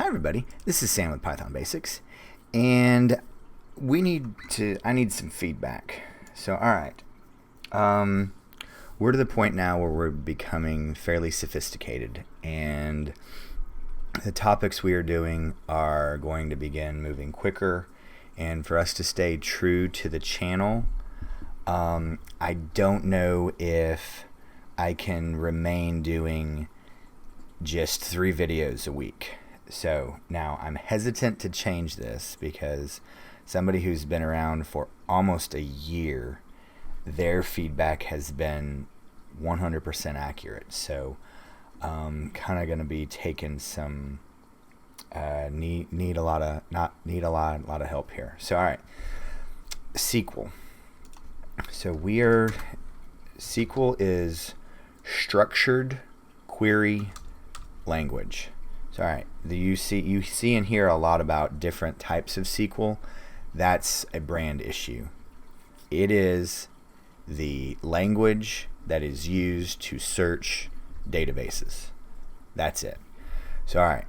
Hi everybody, this is Sam with Python Basics, and I need some feedback. So alright, we're to the point now where we're becoming fairly sophisticated, and the topics we are doing are going to begin moving quicker, and for us to stay true to the channel, I don't know if I can remain doing just 3 videos a week. So now I'm hesitant to change this because somebody who's been around for almost a year, their feedback has been 100% accurate. So kind of going to be taking some need a lot of help here. So all right, SQL. So SQL is structured query language. So all right, you see and hear a lot about different types of SQL. That's a brand issue. It is the language that is used to search databases. That's it. So all right,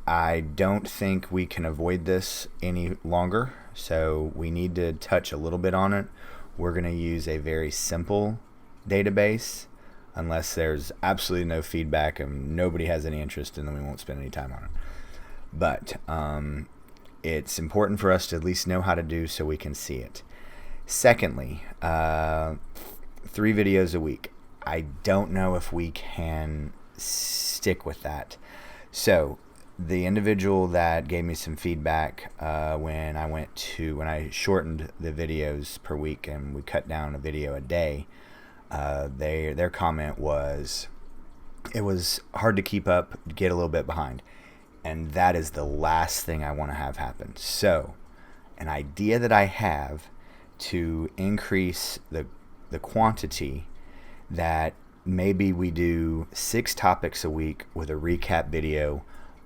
I don't think we can avoid this any longer, so we need to touch a little bit on it. We're going to use a very simple database. Unless there's absolutely no feedback and nobody has any interest, and then we won't spend any time on it. But it's important for us to at least know how to do so we can see it. Secondly, 3 videos a week. I don't know if we can stick with that. So the individual that gave me some feedback when I shortened the videos per week and we cut down a video a day, their comment was it was hard to keep up, get a little bit behind, and that is the last thing I want to have happen. So an idea that I have to increase the quantity, that maybe we do 6 topics a week with a recap video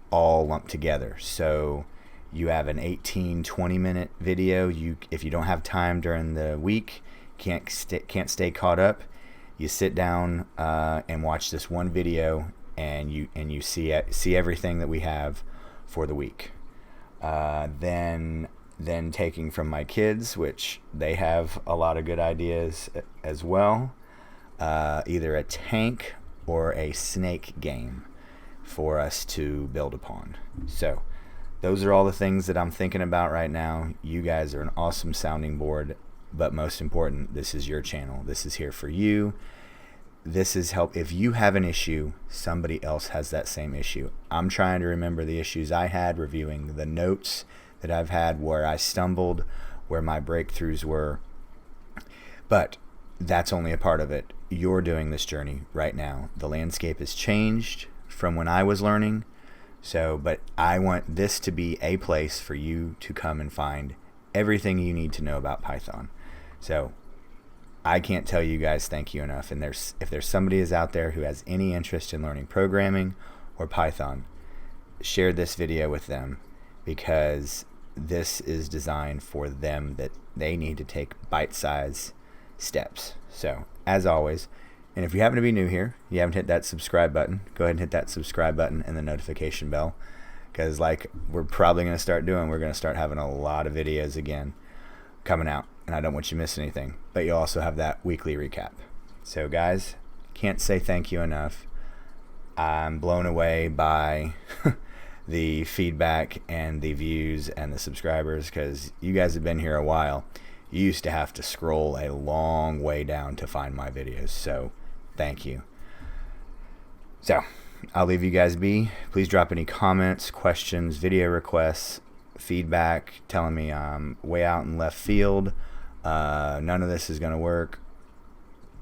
all lumped together. So you have an 18-20 minute video. If you don't have time during the week, can't stay caught up, you sit down and watch this one video, and you see everything that we have for the week. Then taking from my kids, which they have a lot of good ideas as well, either a tank or a snake game for us to build upon. So those are all the things that I'm thinking about right now. You guys are an awesome sounding board. But most important, this is your channel. This is here for you. This is help. If you have an issue, somebody else has that same issue. I'm trying to remember the issues I had, reviewing the notes that I've had, where I stumbled, where my breakthroughs were. But that's only a part of it. You're doing this journey right now. The landscape has changed from when I was learning. But I want this to be a place for you to come and find everything you need to know about Python. So I can't tell you guys thank you enough. And if there's somebody is out there who has any interest in learning programming or Python, share this video with them, because this is designed for them, that they need to take bite-sized steps. So as always, and if you happen to be new here, you haven't hit that subscribe button, go ahead and hit that subscribe button and the notification bell, because like we're probably going to start doing, we're going to start having a lot of videos again coming out, and I don't want you to miss anything. But you'll also have that weekly recap. So guys, can't say thank you enough. I'm blown away by the feedback and the views and the subscribers, because you guys have been here a while. You used to have to scroll a long way down to find my videos, so thank you. So I'll leave you guys be. Please drop any comments, questions, video requests, feedback, telling me I'm way out in left field, none of this is going to work.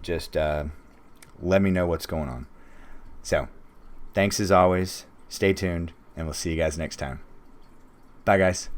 Just let me know what's going on. So thanks as always. Stay tuned, and we'll see you guys next time. Bye guys.